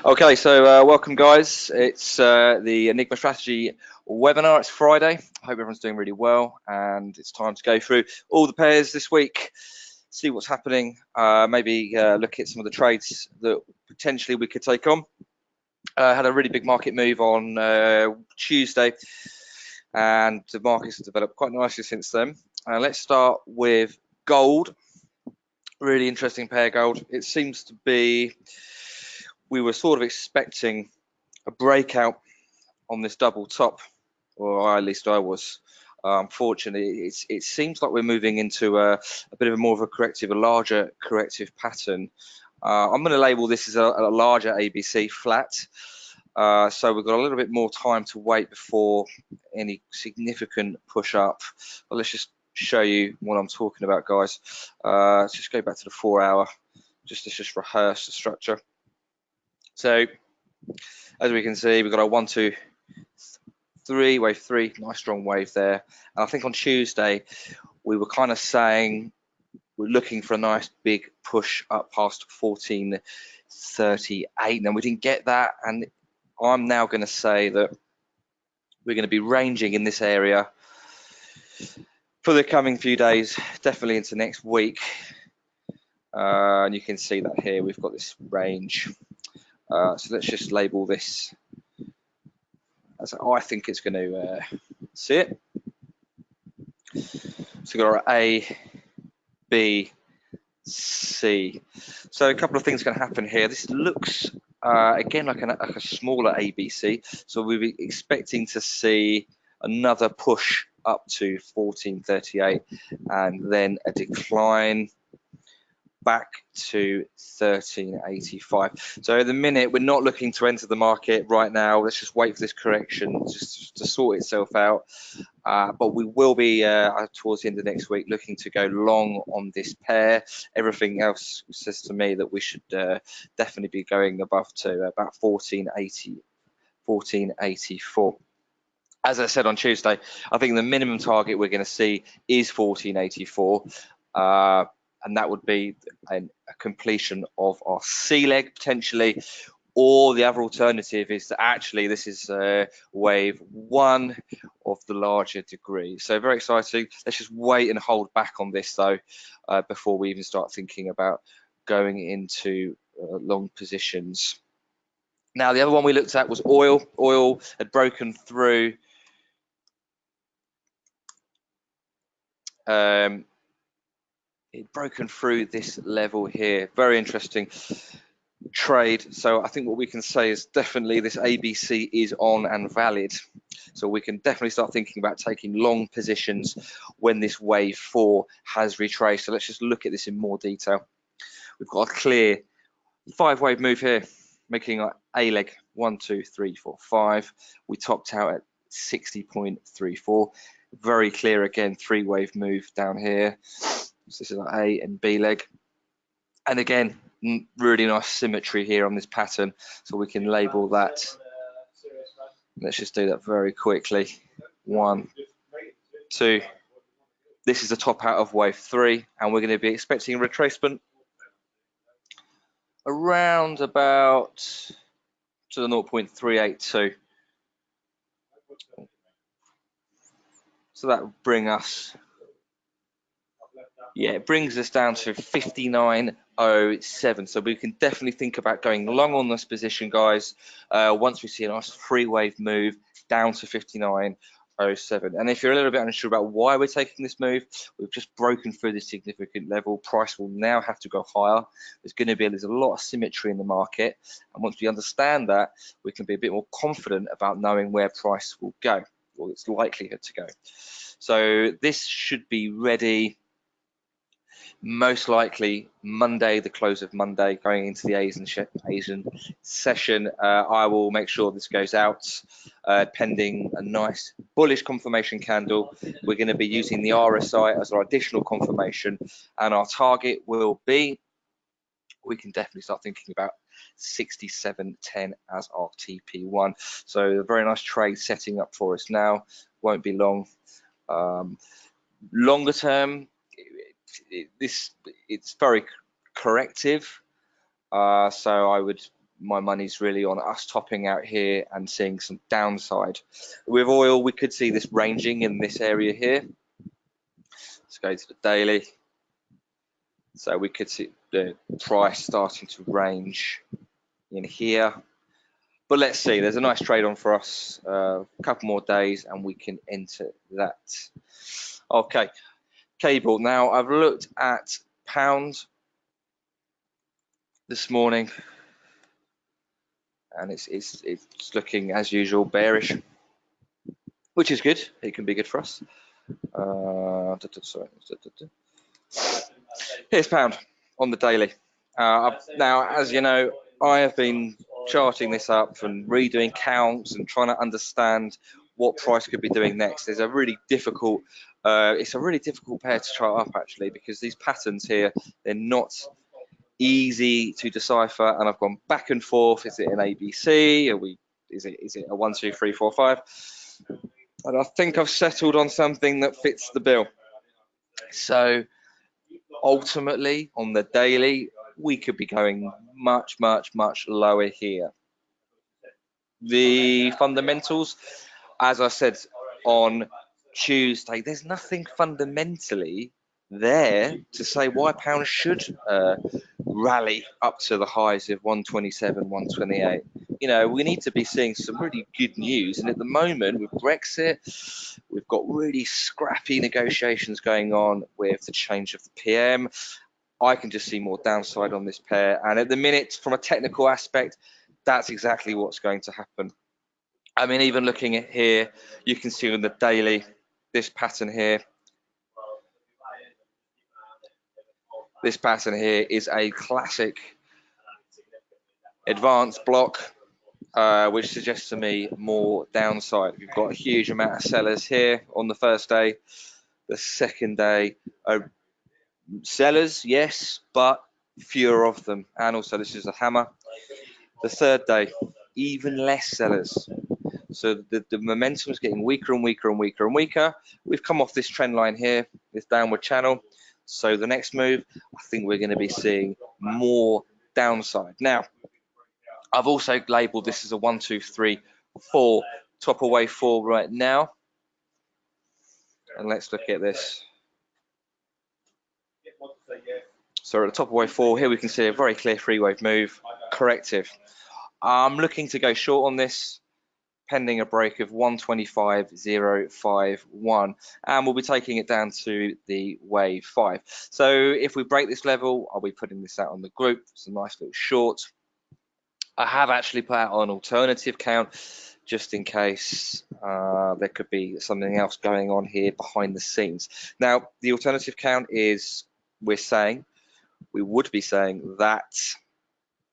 Okay, so welcome guys. It's the Enigma Strategy webinar. It's Friday. I hope everyone's doing really well, and it's time to go through all the pairs this week, see what's happening, maybe look at some of the trades that potentially we could take on. Had a really big market move on Tuesday, and the markets have developed quite nicely since then. Let's start with gold. Really interesting pair, gold. It seems to be, we were sort of expecting a breakout on this double top, or at least I was. Unfortunately, it seems like we're moving into a bit of a more of a corrective, a larger corrective pattern. I'm going to label this as a larger ABC flat. So we've got a little bit more time to wait before any significant push up. But let's just show you what I'm talking about, guys. Let's just go back to the 4 hour. Let's just rehearse the structure. So as we can see, we've got a 1, 2, 3, wave 3, nice strong wave there. And I think on Tuesday we were kind of saying we're looking for a nice big push up past 1438. Now we didn't get that, and I'm now going to say that we're going to be ranging in this area for the coming few days, definitely into next week. And you can see that here we've got this range. So let's just label this as I think it's going to see it. So we've got our A, B, C. So a couple of things can happen here. This looks again like a smaller ABC. So we'll be expecting to see another push up to 1438 and then a decline back to 1385. So at the minute we're not looking to enter the market right now. Let's just wait for this correction just to sort itself out. But we will be towards the end of next week looking to go long on this pair. Everything else says to me that we should definitely be going above to about 1480, 1484. As I said on Tuesday, I think the minimum target we're going to see is 1484. And that would be a completion of our C leg potentially, or the other alternative is that actually this is wave 1 of the larger degree. So very exciting. Let's just wait and hold back on this though before we even start thinking about going into long positions. Now the other one we looked at was oil. Oil had broken through this level here. Very interesting trade. So I think what we can say is definitely this ABC is on and valid. So we can definitely start thinking about taking long positions when this wave 4 has retraced. So let's just look at this in more detail. We've got a clear 5-wave move here, making our A leg 1, 2, 3, 4, 5. We topped out at 60.34. Very clear again, 3-wave move down here. So this is our A and B leg. And again, really nice symmetry here on this pattern. So we can label that. Let's just do that very quickly. 1, 2. This is the top out of wave 3, and we're going to be expecting a retracement around about to the 0.382. So that will bring us, it brings us down to 59.07. So we can definitely think about going long on this position, guys, once we see a nice 3-wave move down to 59.07. And if you're a little bit unsure about why we're taking this move, we've just broken through this significant level. Price will now have to go higher. There's a lot of symmetry in the market, and once we understand that, we can be a bit more confident about knowing where price will go, or its likelihood to go. So this should be ready most likely Monday, the close of Monday, going into the Asian session. I will make sure this goes out pending a nice bullish confirmation candle. We're going to be using the RSI as our additional confirmation, and our target will be, we can definitely start thinking about 67.10 as our TP1. So a very nice trade setting up for us now. Won't be long. Longer term, it's very corrective, so I would my money's really on us topping out here and seeing some downside. With oil, we could see this ranging in this area here. Let's go to the daily. So we could see the price starting to range in here. But let's see, there's a nice trade on for us. A couple more days and we can enter that. Okay, cable. Now I've looked at pound this morning, and it's looking as usual bearish, which is good. It can be good for us. Here's pound on the daily. Now, as you know, I have been charting this up and redoing counts and trying to understand what price could be doing next. It's a really difficult pair to chart up actually, because these patterns here, they're not easy to decipher, and I've gone back and forth. Is it an ABC? Is it a 1, 2, 3, 4, 5? And I think I've settled on something that fits the bill. So ultimately, on the daily, we could be going much, much, much lower here. The fundamentals, as I said on Tuesday, there's nothing fundamentally there to say why pound should rally up to the highs of 127, 128. You know, we need to be seeing some really good news. And at the moment, with Brexit, we've got really scrappy negotiations going on with the change of the PM. I can just see more downside on this pair. And at the minute, from a technical aspect, that's exactly what's going to happen. I mean, even looking at here, you can see on the daily, this pattern here. This pattern here is a classic advanced block, which suggests to me more downside. We've got a huge amount of sellers here on the first day. The second day, sellers, yes, but fewer of them. And also, this is a hammer. The third day, even less sellers. So the momentum is getting weaker and weaker and weaker and weaker. We've come off this trend line here, this downward channel. So the next move, I think we're going to be seeing more downside. Now, I've also labeled this as a 1, 2, 3, 4, top away 4 right now. And let's look at this. So at the top away 4, here we can see a very clear 3-wave move, corrective. I'm looking to go short on this, pending a break of 125.051, and we'll be taking it down to the wave 5. So if we break this level, I'll be putting this out on the group. It's a nice little short. I have actually put out an alternative count just in case there could be something else going on here behind the scenes. Now, the alternative count is we would be saying that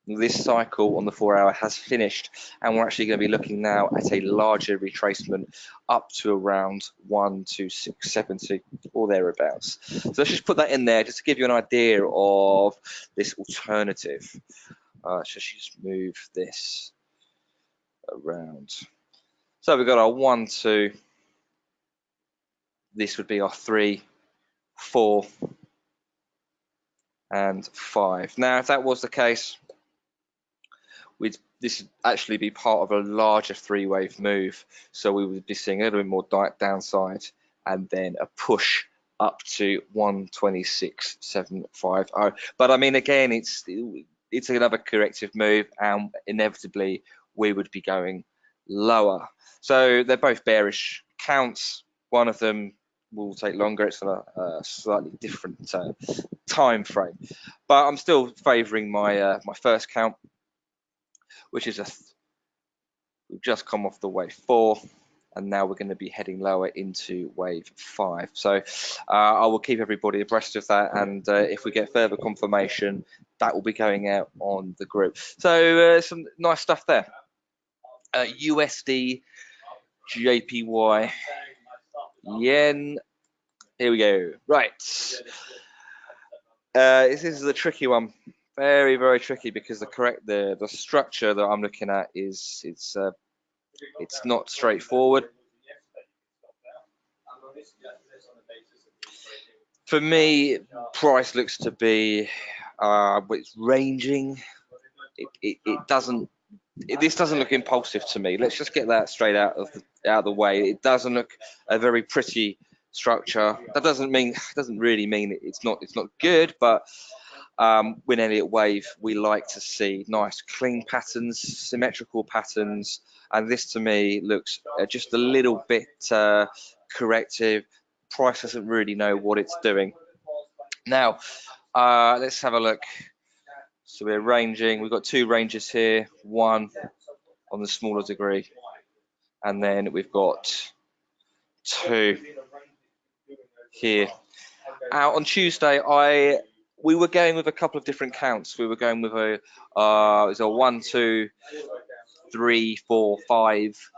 this cycle on the 4-hour has finished, and we're actually going to be looking now at a larger retracement up to around 12670 or thereabouts. So let's just put that in there just to give you an idea of this alternative. So just move this around. So we've got our 1, 2. This would be our 3, 4, and 5. Now, if that was the case, this would actually be part of a larger 3-wave move. So we would be seeing a little bit more downside and then a push up to 126.750. But I mean, again, it's another corrective move, and inevitably we would be going lower. So they're both bearish counts. One of them will take longer. It's on a slightly different time frame. But I'm still favoring my my first count, which is we've just come off the wave 4, and now we're going to be heading lower into wave 5. So I will keep everybody abreast of that, and if we get further confirmation, that will be going out on the group. So some nice stuff there. USD, JPY, yen. Here we go. Right. This is a tricky one. Very, very tricky, because the structure that I'm looking at is it's not straightforward. For me, price looks to be it's ranging it doesn't. This doesn't look impulsive to me. Let's just get that straight out of the way. It doesn't look a very pretty structure. That doesn't really mean it's not good, but with Elliott Wave, we like to see nice, clean patterns, symmetrical patterns, and this to me looks just a little bit corrective. Price doesn't really know what it's doing. Now, let's have a look. So we're ranging. We've got two ranges here. One on the smaller degree, and then we've got two here. On Tuesday, we were going with a couple of different counts. We were going with it was a 1, 2, 3, 4, 5.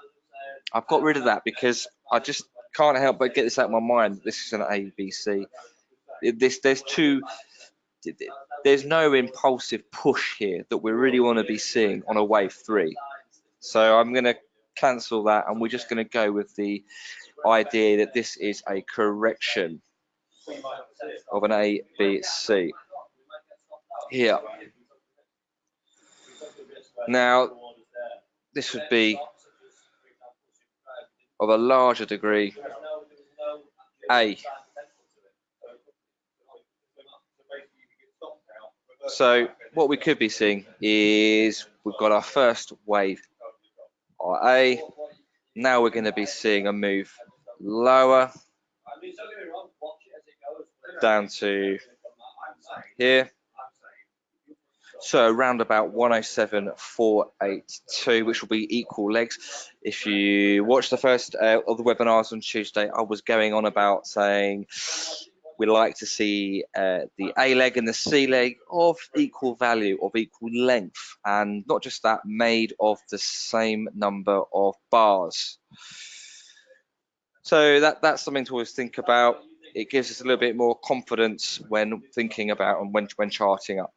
I've got rid of that because I just can't help but get this out of my mind. This is an ABC. There's no impulsive push here that we really want to be seeing on a wave 3. So I'm going to cancel that, and we're just going to go with the idea that this is a correction of an ABC here. Now, this would be of a larger degree, A. So what we could be seeing is we've got our first wave, our A. Now we're going to be seeing a move lower down to here. So around about 107.482, which will be equal legs. If you watch the first of the webinars on Tuesday, I was going on about saying we like to see the A leg and the C leg of equal value, of equal length, and not just that, made of the same number of bars. So that's something to always think about. It gives us a little bit more confidence when thinking about and when charting up.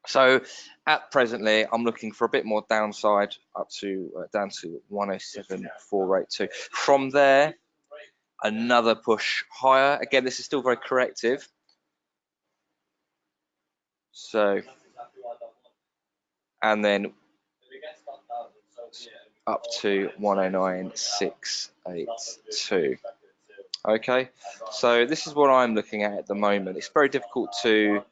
So at presently, I'm looking for a bit more downside up to down to 107.482. From there, another push higher. Again, this is still very corrective. So, and then up to 109.682. Okay, so this is what I'm looking at the moment. It's very difficult to.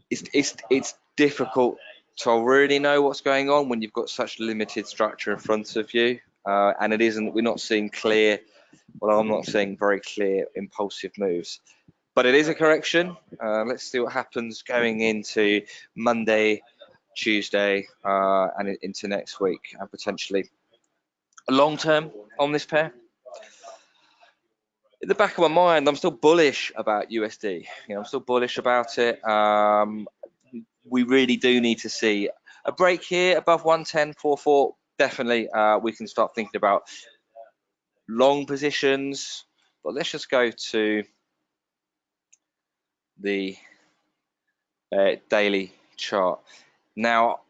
It's difficult to really know what's going on when you've got such limited structure in front of you, and it isn't. We're not seeing clear. Well, I'm not seeing very clear impulsive moves, but it is a correction. Let's see what happens going into Monday, Tuesday, and into next week, and potentially long term on this pair. In the back of my mind, I'm still bullish about USD. I'm still bullish about it. We really do need to see a break here above 110.44. Definitely, we can start thinking about long positions. But let's just go to the daily chart. Now,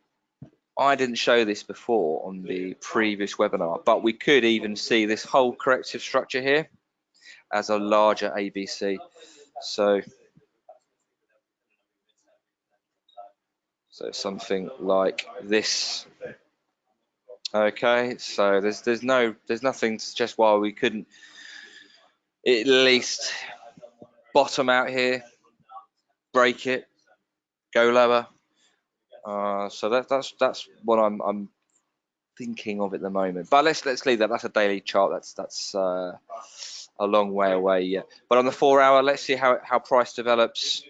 I didn't show this before on the previous webinar, but we could even see this whole corrective structure here as a larger ABC. So something like this. Okay, so there's nothing to suggest why we couldn't at least bottom out here, break it, go lower. So that's what I'm thinking of at the moment. But let's leave that. That's a daily chart. That's a long way away yet. But on the 4 hour, let's see how price develops.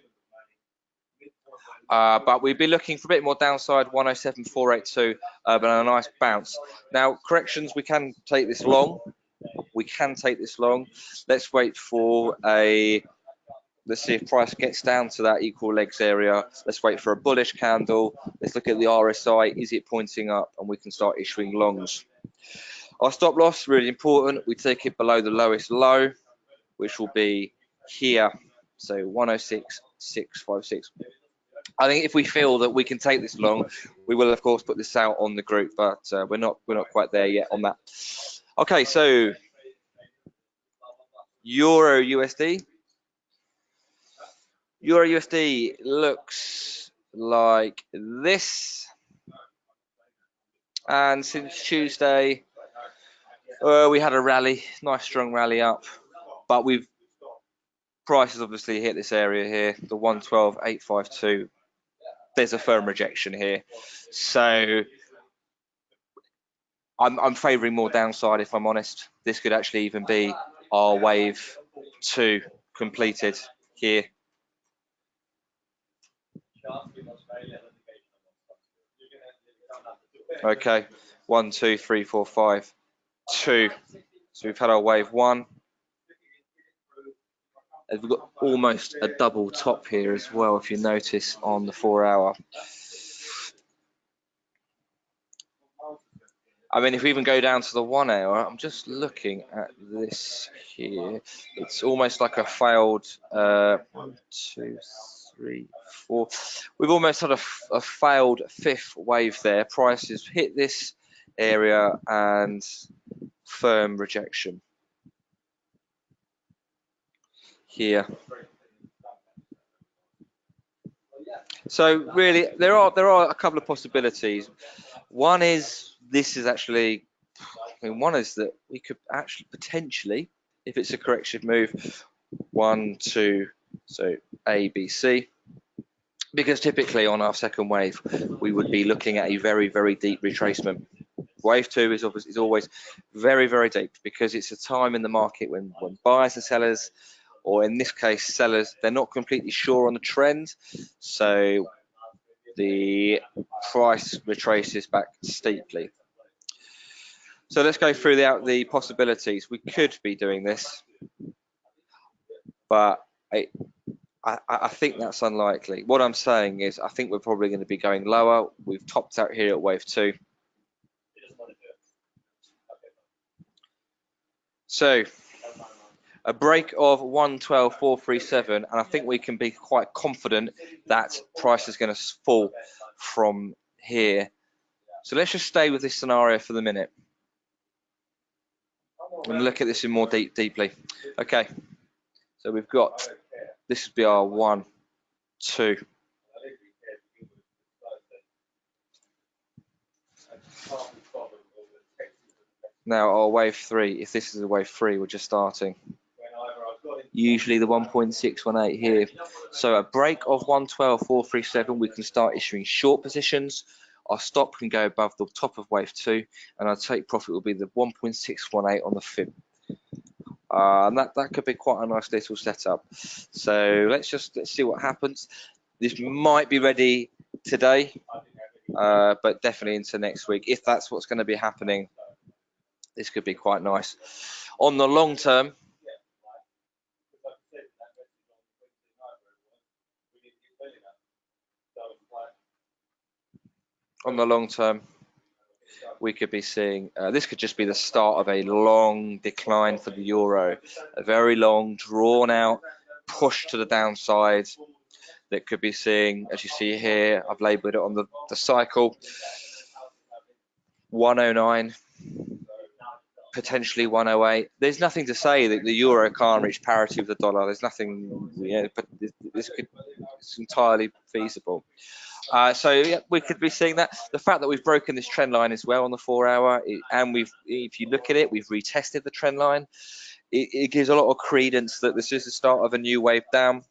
But we'd be looking for a bit more downside, 107.482, but a nice bounce. Now, corrections, we can take this long. Let's wait for let's see if price gets down to that equal legs area. Let's wait for a bullish candle. Let's look at the RSI. Is it pointing up? And we can start issuing longs. Our stop loss, really important. We take it below the lowest low, which will be here. So 106.656. I think if we feel that we can take this long, we will of course put this out on the group, but we're not quite there yet on that. Okay, so Euro USD looks like this. And since Tuesday, we had a rally, nice strong rally up, but prices obviously hit this area here, the 112.852. There's a firm rejection here, so I'm favouring more downside, if I'm honest. This could actually even be our wave 2 completed here. Okay, 1, 2, 3, 4, 5, 2. So we've had our wave 1. And we've got almost a double top here as well, if you notice on the 4 hour. I mean, if we even go down to the 1 hour, I'm just looking at this here. It's almost like a failed 1, 2, 3, 4. We've almost had a failed 5th wave there. Prices hit this area and firm rejection here. So really, there are a couple of possibilities. One is this is actually, one is that we could actually potentially, if it's a correction move, 1, 2, so A, B, C. Because typically on our second wave, we would be looking at a very, very deep retracement. Wave 2 is always very, very deep because it's a time in the market when buyers and sellers, or in this case sellers, they're not completely sure on the trend, so the price retraces back steeply. So let's go through the possibilities. We could be doing this, but I think that's unlikely. What I'm saying is I think we're probably going to be going lower. We've topped out here at wave 2. So a break of 112.437, and I think we can be quite confident that price is going to fall from here. So let's just stay with this scenario for the minute and look at this in more deeply. Okay, so we've got, this would be our 1, 2. Now our wave 3, if this is a wave 3, we're just starting. Usually the 1.618 here. So a break of 112.437, we can start issuing short positions. Our stop can go above the top of wave 2, and our take profit will be the 1.618 on the fib. And that could be quite a nice little setup. So let's see what happens. This might be ready today, but definitely into next week. If that's what's going to be happening, this could be quite nice. On the long term, we could be seeing, this could just be the start of a long decline for the euro, a very long, drawn out push to the downside that could be seeing, as you see here, I've labelled it on the cycle, 109, potentially 108. There's nothing to say that the euro can't reach parity with the dollar. There's nothing, but it's entirely feasible. So yeah, we could be seeing that. The fact that we've broken this trend line as well on the 4 hour, and if you look at it, we've retested the trend line. It gives a lot of credence that this is the start of a new wave down.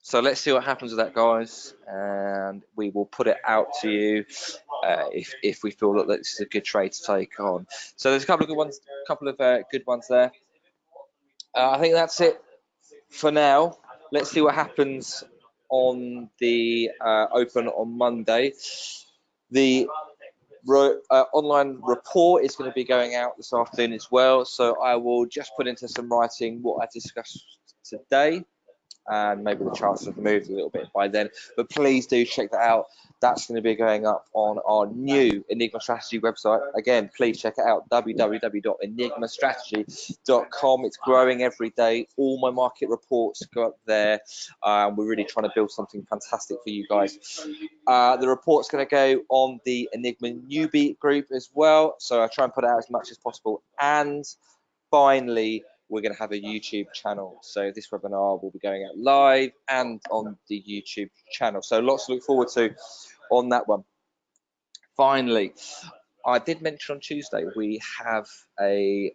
So let's see what happens with that, guys, and we will put it out to you if we feel that this is a good trade to take on. So there's a couple of good ones there. I think that's it for now. Let's see what happens on the open on Monday. The online report is going to be going out this afternoon as well, so I will just put into some writing what I discussed today, and maybe the charts have moved a little bit by then, but please do check that out. That's going to be going up on our new Enigma Strategy website. Again, please check it out, www.enigmastrategy.com. It's growing every day. All my market reports go up there. We're really trying to build something fantastic for you guys. The report's going to go on the Enigma newbie group as well, so I try and put out as much as possible. And finally, we're going to have a YouTube channel. So this webinar will be going out live and on the YouTube channel. So lots to look forward to on that one. Finally, I did mention on Tuesday we have a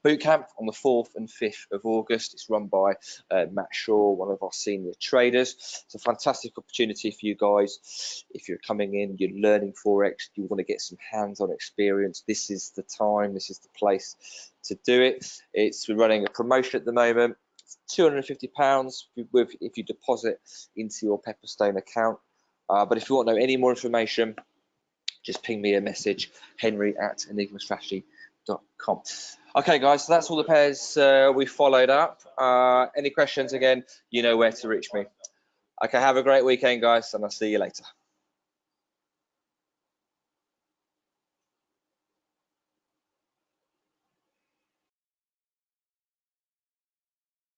boot camp on the 4th and 5th of August. It's run by Matt Shaw, one of our senior traders. It's a fantastic opportunity for you guys. If you're coming in, you're learning Forex, you want to get some hands-on experience, this is the time, this is the place to do it. We're running a promotion at the moment. It's £250 if you deposit into your Pepperstone account. But if you want to know any more information, just ping me a message, henry@enigmastrategy.com. Okay, guys, so that's all the pairs we followed up. Any questions, again, you know where to reach me. Okay, have a great weekend, guys, and I'll see you later.